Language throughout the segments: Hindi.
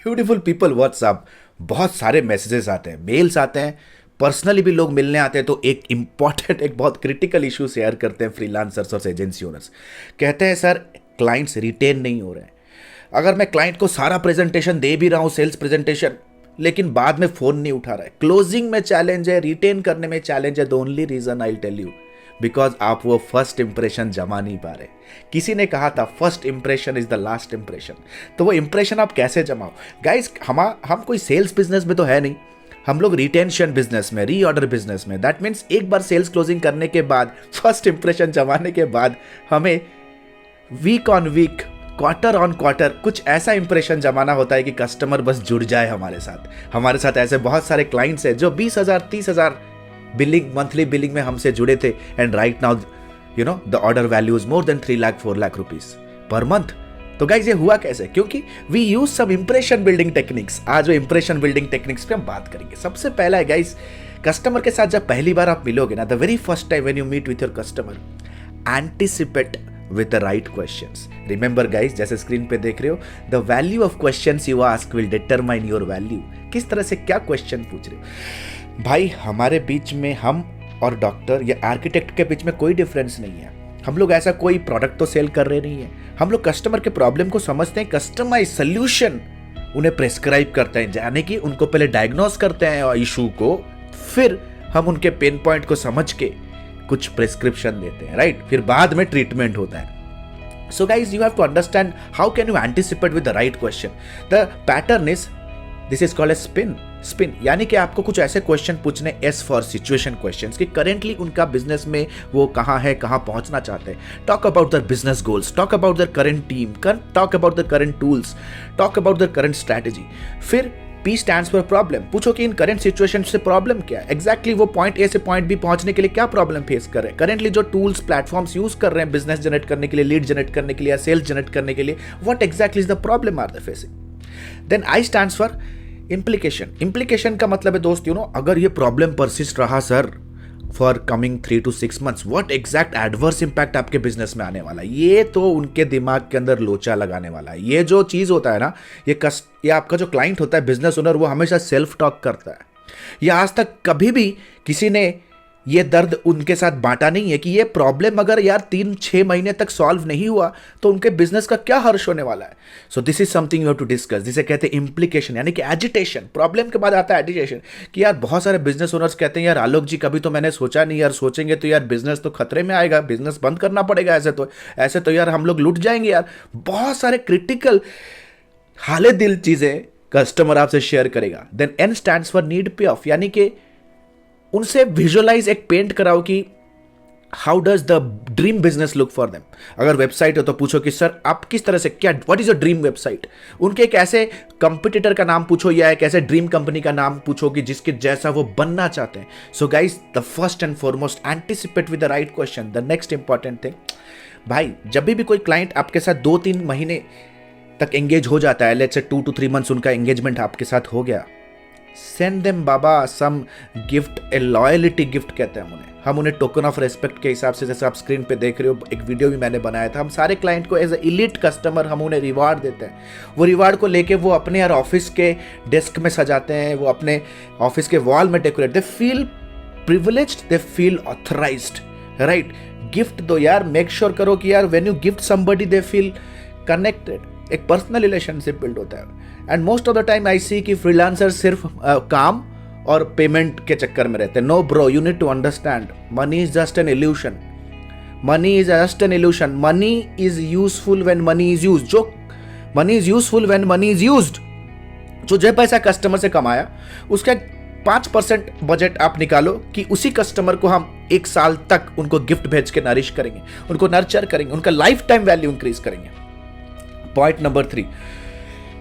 ब्यूटीफुल पीपल व्हाट्सअप, बहुत सारे मैसेजेस आते हैं, मेल्स आते हैं, पर्सनली भी लोग मिलने आते हैं। तो एक इंपॉर्टेंट, एक बहुत क्रिटिकल इशू शेयर करते हैं फ्रीलांसर्स और एजेंसी ओनर्स। कहते हैं सर क्लाइंट्स रिटेन नहीं हो रहे हैं। अगर मैं क्लाइंट को सारा प्रेजेंटेशन दे भी रहा हूँ, सेल्स प्रेजेंटेशन, लेकिन बाद में फ़ोन नहीं उठा रहा है, क्लोजिंग में चैलेंज है, रिटेन करने में चैलेंज है। The only reason I tell you, because आप वो फर्स्ट इंप्रेशन जमा नहीं पा रहे। किसी ने कहा था first impression is the last impression. तो वो इंप्रेशन आप कैसे जमाओ गाइस? हम कोई सेल्स बिजनेस में तो है नहीं, हम लोग रिटेंशन बिजनेस में, रीऑर्डर बिजनेस में। दैट मीन्स एक बार सेल्स क्लोजिंग करने के बाद, फर्स्ट इंप्रेशन जमाने के बाद, हमें week on week, quarter on quarter कुछ ऐसा इंप्रेशन जमाना होता है कि कस्टमर बस जुड़ जाए हमारे साथ। हमारे साथ ऐसे बहुत सारे क्लाइंट्स हैं जो 20,000 30,000 बिलिंग, मंथली बिलिंग में हमसे जुड़े थे, and right now you know the order value is more than 3 lakh 4 lakh rupees per month. तो गाइज ये हुआ कैसे? क्योंकि we use some impression building techniques. आज वो इंप्रेशन बिल्डिंग टेक्निक्स पे हम बात करेंगे। सबसे पहला है गाइज, कस्टमर के साथ जब पहली बार आप मिलोगे ना, the very first time when you meet with your customer, anticipate with the right questions. Remember guys, जैसे स्क्रीन पे देख रहे हो, the value of questions you ask will determine your value. किस तरह से क्या क्वेश्चन पूछ रहे हो भाई? हमारे बीच में, हम और डॉक्टर या आर्किटेक्ट के बीच में कोई डिफरेंस नहीं है। हम लोग ऐसा कोई प्रोडक्ट तो सेल कर रहे नहीं है। हम लोग कस्टमर के प्रॉब्लम को समझते हैं, कस्टमाइज सोल्यूशन उन्हें प्रेस्क्राइब करते हैं, यानी कि उनको पहले डायग्नोस करते हैं इशू को, फिर हम उनके पेन पॉइंट को समझ के कुछ प्रिस्क्रिप्शन देते हैं, राइट? फिर बाद में ट्रीटमेंट होता है। So guys you have to understand how can you anticipate with the right question. The pattern is, this is called a spin, यानी कि आपको कुछ ऐसे क्वेश्चन पूछने, एस फॉर सिचुएशन क्वेश्चंस, कि करेंटली उनका बिजनेस में वो कहाँ है, कहाँ पहुंचना चाहते हैं। Talk about their business goals, talk about their current team, talk about their current tools, talk about their current strategy. फिर P stands for प्रॉब्लम, पूछो कि इन करंट सिचुएशन से प्रॉब्लम क्या है, एग्जैक्टली वो पॉइंट ए से पॉइंट बी पहुंचने के लिए क्या प्रॉब्लम फेस कर रहे हैं, करेंटली जो टूल्स प्लेटफॉर्म्स यूज कर रहे हैं बिजनेस जनरेट करने के लिए, लीड जनरेट करने के लिए या सेल्स जनरेट करने के लिए, what exactly is the problem are they facing. Then I stands for implication. Implication का मतलब है दोस्त, अगर ये प्रॉब्लम परसिस्ट रहा sir for coming 3 to 6 months, what exact adverse impact आपके बिजनेस में आने वाला है। ये तो उनके दिमाग के अंदर लोचा लगाने वाला है। ये जो चीज़ होता है ना, ये आपका जो क्लाइंट होता है, बिजनेस ओनर, वो हमेशा सेल्फ टॉक करता है। ये आज तक कभी भी किसी ने ये दर्द उनके साथ बांटा नहीं है कि ये प्रॉब्लम अगर यार 3-6 महीने तक सॉल्व नहीं हुआ तो उनके बिजनेस का क्या हर्ष होने वाला है। So this is something you have to discuss, जिसे कहते हैं इम्प्लीकेशन, यानी कि एजिटेशन। प्रॉब्लम के बाद आता है एजिटेशन, कि यार बहुत सारे बिजनेस ओनर्स कहते हैं यार आलोक जी कभी तो मैंने सोचा नहीं, यार सोचेंगे तो यार बिजनेस तो खतरे में आएगा, बिजनेस बंद करना पड़ेगा, ऐसे तो यार हम लोग लुट जाएंगे यार। बहुत सारे क्रिटिकल हाले दिल चीजें कस्टमर आपसे शेयर करेगा। Then N stands for need pay off, यानी कि उनसे विजुअलाइज, एक पेंट कराओ कि how does the dream business look for them. अगर वेबसाइट हो तो पूछो कि सर आप किस तरह से, क्या, what is your dream website. उनके एक ऐसे कंपटीटर का नाम पूछो या एक ऐसे ड्रीम कंपनी का नाम पूछो कि जिसके जैसा वो बनना चाहते हैं। So guys the first and foremost, anticipate with the right question. The next important thing, भाई जब भी कोई क्लाइंट आपके साथ 2-3 महीने तक एंगेज हो जाता है, लेट्स से 2 to 3 months उनका एंगेजमेंट आपके साथ हो गया, सेंड देम बाबा सम गिफ्ट, ए लॉयलिटी गिफ्ट कहते हैं हम उन्हें टोकन ऑफ रेस्पेक्ट के हिसाब से, जैसे आप स्क्रीन पे देख रहे हो, एक वीडियो भी मैंने बनाया था, हम सारे क्लाइंट को एज ए इलीट कस्टमर हम उन्हें रिवार्ड देते हैं। वो रिवार्ड को लेके वो अपने यार ऑफिस के डेस्क में सजाते हैं, वो अपने ऑफिस के वॉल में decorate, they feel privileged, they feel authorized, right? Gift दो यार, मेक श्योर करो कि यार when you gift somebody they feel connected, एक पर्सनल रिलेशनशिप बिल्ड होता है। And most of the time I see कि फ्रीलांसर सिर्फ काम और पेमेंट के चक्कर में रहते हैं। No bro, you need to understand, money is just an illusion, money is just an illusion, money is useful when money is used, जो money is useful when money is used. जो पैसा कस्टमर से कमाया उसका 5% बजट आप निकालो कि उसी कस्टमर को हम 1 साल तक उनको गिफ्ट भेज के नरिश करेंगे, उनको नर्चर करेंगे, उनका लाइफ टाइम वैल्यू इंक्रीज करेंगे। पॉइंट नंबर 3,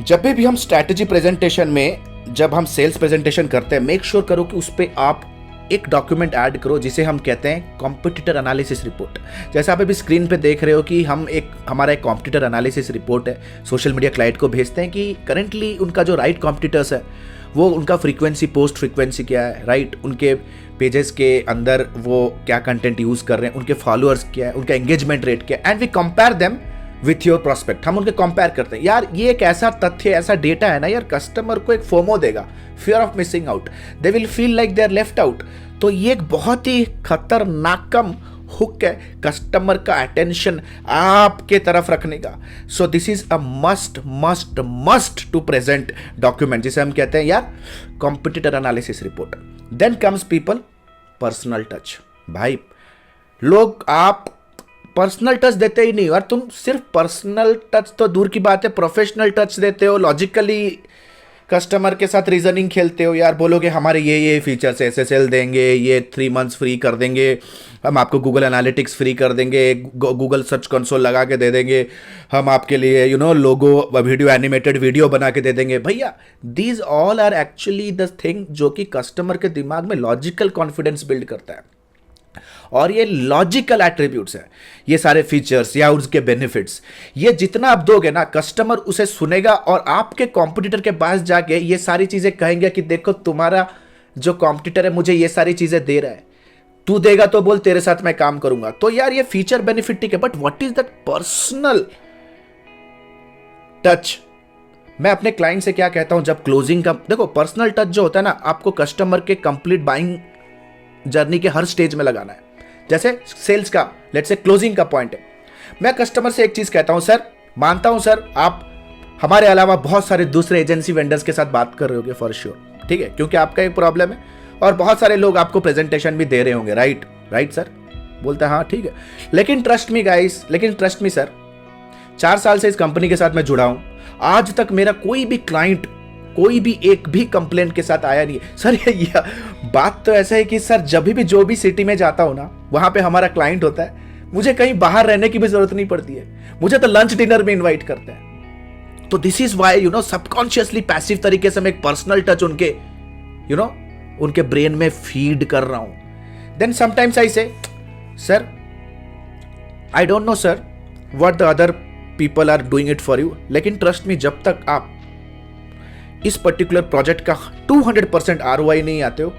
जब भी हम स्ट्रैटेजी प्रेजेंटेशन में, जब हम सेल्स प्रेजेंटेशन करते हैं, मेक श्योर करो कि उस पर आप एक डॉक्यूमेंट ऐड करो जिसे हम कहते हैं कॉम्पिटिटर एनालिसिस रिपोर्ट। जैसे आप अभी स्क्रीन पे देख रहे हो कि हमारा एक कॉम्पिटिटर एनालिसिस रिपोर्ट है, सोशल मीडिया क्लाइंट को भेजते हैं कि करेंटली उनका जो राइट कॉम्पिटिटर्स है वो उनका फ्रीक्वेंसी, पोस्ट फ्रीक्वेंसी क्या है, राइट? उनके पेजेस के अंदर वो क्या कंटेंट यूज कर रहे हैं, उनके फॉलोअर्स क्या है, उनका एंगेजमेंट रेट क्या है, and we compare them with your prospect, हम उनके कंपेयर करते हैं। यार ये एक ऐसा तथ्य, ऐसा डेटा है ना यार, कस्टमर को एक फोमो देगा, fear of missing out, they will feel like they are left out. तो ये एक बहुत ही खतरनाक हुक है कस्टमर का अटेंशन आपके तरफ रखने का। So this is a must must must to present document, जिसे हम कहते हैं यार competitor analysis report. Then comes people personal touch. भाई लोग आप पर्सनल टच देते ही नहीं, और तुम सिर्फ पर्सनल टच तो दूर की बात है, प्रोफेशनल टच देते हो, लॉजिकली कस्टमर के साथ रीजनिंग खेलते हो। यार बोलोगे हमारे ये फीचर्स SSL देंगे, ये 3 months फ्री कर देंगे, हम आपको गूगल एनालिटिक्स फ्री कर देंगे, गूगल सर्च कंसोल लगा के दे देंगे, हम आपके लिए लोगो वीडियो एनिमेटेड वीडियो बना के दे देंगे। भैया these all are actually the thing जो कि कस्टमर के दिमाग में लॉजिकल कॉन्फिडेंस बिल्ड करता है, और ये लॉजिकल एट्रीब्यूट्स है, ये सारे फीचर्स या उसके बेनिफिट्स। ये जितना आप दोगे ना, कस्टमर उसे सुनेगा और आपके कॉम्पिटिटर के पास जाके ये सारी चीजें कहेंगे कि देखो तुम्हारा जो कॉम्पिटिटर है मुझे ये सारी चीजें दे रहा है, तू देगा तो बोल, तेरे साथ मैं काम करूंगा। तो यार ये फीचर बेनिफिट ठीक है, but what is that personal touch? मैं अपने क्लाइंट से क्या कहता हूं जब क्लोजिंग का, देखो पर्सनल टच जो होता है ना, आपको कस्टमर के कंप्लीट बाइंग जर्नी के हर स्टेज में लगाना है। जैसे सेल्स का, लेट्स से क्लोजिंग का पॉइंट है, मैं कस्टमर से एक चीज कहता हूं, सर मानता हूं सर आप हमारे अलावा बहुत सारे दूसरे एजेंसी वेंडर्स के साथ बात कर रहे होंगे फॉर श्योर, ठीक है, क्योंकि आपका एक प्रॉब्लम है और बहुत सारे लोग आपको प्रेजेंटेशन भी दे रहे होंगे, राइट सर? बोलता है हाँ ठीक है, लेकिन ट्रस्ट मी गाइस, लेकिन ट्रस्ट मी सर, 4 साल से इस कंपनी के साथ मैं जुड़ा हूं, आज तक मेरा कोई भी क्लाइंट कोई भी एक भी कंप्लेंट के साथ आया नहीं है। सर ये बात तो ऐसा है कि सर जब भी जो भी सिटी में जाता हूं ना, वहां पे हमारा क्लाइंट होता है, मुझे कहीं बाहर रहने की भी जरूरत नहीं पड़ती है, मुझे तो लंच डिनर में इनवाइट करते हैं। तो this is why subconsciously passive तरीके से मैं एक पर्सनल टच उनके उनके ब्रेन में फीड कर रहा हूं। Then sometimes I say, sir I don't know sir what the other people are doing it for you, लेकिन ट्रस्ट मी जब तक आप इस पर्टिकुलर प्रोजेक्ट का 200% ROI नहीं आते हो,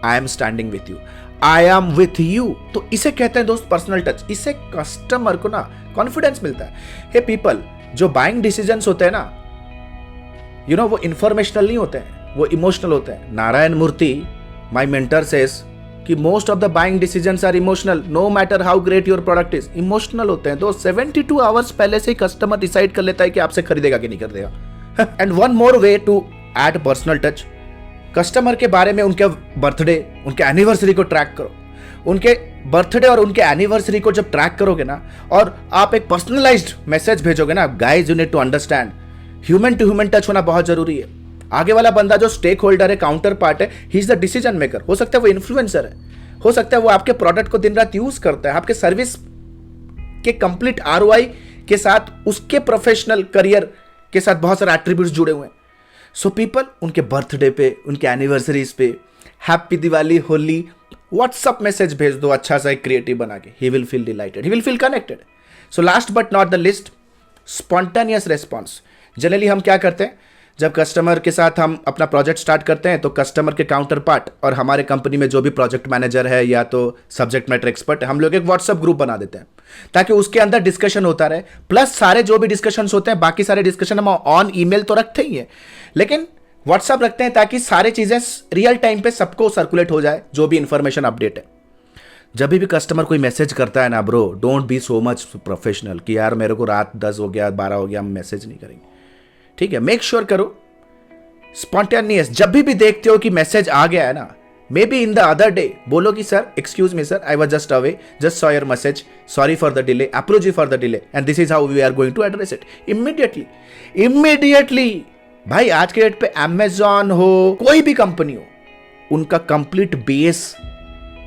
I am standing with you, I am with you. तो इसे कहते हैं दोस्त पर्सनल टच। इससे कस्टमर को ना कॉन्फिडेंस मिलता है। हे पीपल, जो बाइंग डिसीजंस होते हैं ना, वो इंफॉर्मेशनल नहीं होते हैं, वो इमोशनल होते हैं। Narayana Murthy, my mentor says कि most of the buying decisions are emotional, no matter how great your product is. Emotional होते हैं तो 72 आवर्स पहले से ही कस्टमर डिसाइड कर लेता है कि आपसे खरीदेगा कि नहीं खरीदेगा। And one more way to add personal touch, customer के बारे में उनके बर्थडे, उनके एनिवर्सरी को ट्रैक करो। उनके बर्थडे और उनके एनिवर्सरी को जब ट्रैक करोगे ना, और आप एक पर्सनलाइज्ड मैसेज भेजोगे ना, guys you need to understand, human to human touch होना बहुत जरूरी है। आगे वाला बंदा जो स्टेक होल्डर है, काउंटर पार्ट है, he is the decision maker. हो सकता है वो इन्फ्लुएंसर है, हो सकता है वो आपके प्रोडक्ट को दिन रात यूज करता है, आपके सर्विस के कंप्लीट ROI के साथ उसके प्रोफेशनल करियर के साथ बहुत सारे एट्रीब्यूट्स जुड़े हुए हैं। सो पीपल उनके बर्थडे पे, उनके एनिवर्सरीज पे, happy Diwali, Holi, WhatsApp message भेज दो अच्छा सा एक क्रिएटिव बना के, he will feel delighted, he will feel connected. So last but not the least, spontaneous response. Generally हम क्या करते हैं, जब कस्टमर के साथ हम अपना प्रोजेक्ट स्टार्ट करते हैं तो कस्टमर के काउंटर पार्ट और हमारे कंपनी में जो भी प्रोजेक्ट मैनेजर है या तो सब्जेक्ट मैटर एक्सपर्ट है, हम लोग एक व्हाट्सएप ग्रुप बना देते हैं ताकि उसके अंदर डिस्कशन होता रहे। प्लस सारे जो भी डिस्कशन होते हैं, बाकी सारे डिस्कशन हम ऑन ईमेल तो रखते ही है, लेकिन व्हाट्सएप रखते हैं ताकि सारी चीजें रियल टाइम पे सबको सर्कुलेट हो जाए, जो भी इंफॉर्मेशन अपडेट है। जब भी कस्टमर कोई मैसेज करता है ना bro, don't be so much professional कि यार मेरे को रात 10 हो गया, 12 हो गया, हम मैसेज नहीं करेंगे। ठीक है, मेक श्योर करो स्पॉन्टेनियस। जब भी देखते हो कि मैसेज आ गया है ना, maybe in the other day बोलो कि sir excuse me sir, I was just away, just saw your message, sorry for the delay, apologies for the delay, and this is how we are going to address it. Immediately भाई आज के डेट पे अमेजॉन हो, कोई भी कंपनी हो, उनका कंप्लीट बेस,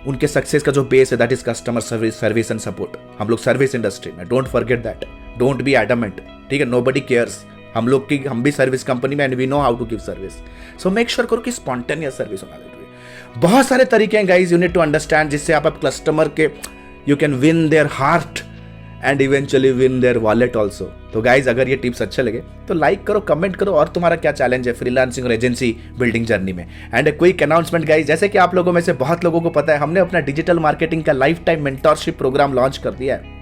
उनके सक्सेस का जो बेस है that is customer service and support. हम लोग सर्विस इंडस्ट्री में, don't forget that, don't be adamant, ठीक है, नोबडी केयर्स। हम लोग की, हम भी सर्विस कंपनी में, and we know how to give service. So make sure करो कि स्पॉन्टेनियस सर्विस होना जरूरी है। बहुत सारे तरीके हैं guys, you need to understand, जिससे आप कस्टमर के you can win their heart and eventually win their wallet also. तो गाइज अगर ये टिप्स अच्छे लगे तो लाइक करो, कमेंट करो, और तुम्हारा क्या चैलेंज है फ्रीलांसिंग और एजेंसी बिल्डिंग जर्नी में। एंड क्विक अनाउंसमेंट गाइज, जैसे कि आप लोगों में से बहुत लोगों को पता है, हमने अपना डिजिटल मार्केटिंग का life time mentorship programme launch कर दिया है।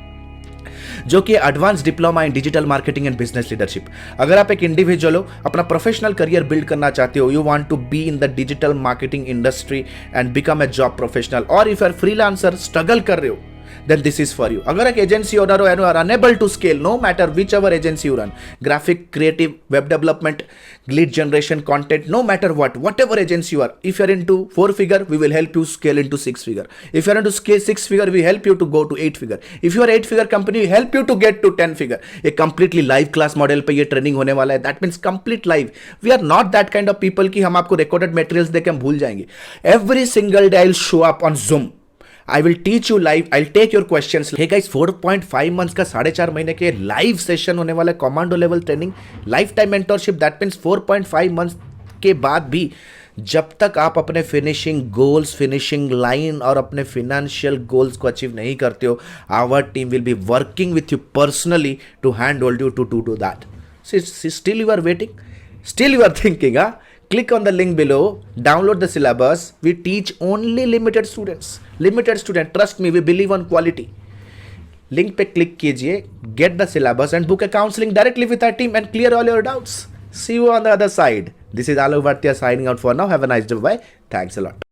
जो कि advance diploma in digital marketing and business leadership. अगर आप एक इंडिविजुअल हो, अपना प्रोफेशनल करियर बिल्ड करना चाहते हो, you want to be in the digital marketing industry and become a job professional, और if you are freelancer, struggle कर रहे हो, then this is for you. अगर एक एजेंसी ओनर हो and you are unable to scale, no matter whichever agency you run, graphic, creative, web development, lead generation, content, no matter whatever agency you are, if you are into 4 figure, we will help you scale into 6 figure. If you are into scale 6 figure, we help you to go to 8 figure. If you are 8 figure company, we help you to get to 10 figure. एक completely live class model पे ये training होने वाला है. That means complete live. We are not that kind of people कि हम आपको recorded materials देके हम भूल जाएंगे. Every single day I'll show up on Zoom. I will teach you live. I'll take your questions. Hey guys, 4.5 months का 4.5 महीने के लाइव सेशन होने वाला है, commando level training, life time mentorship. That means 4.5 months के बाद भी जब तक आप अपने फिनिशिंग गोल्स, फिनिशिंग लाइन और अपने फिनेंशियल गोल्स को अचीव नहीं करते हो, our team will be working with you personally to hand hold you to do that. Still you are waiting? Still you are thinking, huh? Click on the link below, download the syllabus. We teach only limited students. Limited student, trust me, we believe on quality. Link पे click कीजिए, get the syllabus and book a counseling directly with our team and clear all your doubts. See you on the other side. This is Alok Bhatia signing out for now. Have a nice day. Bye. Thanks a lot.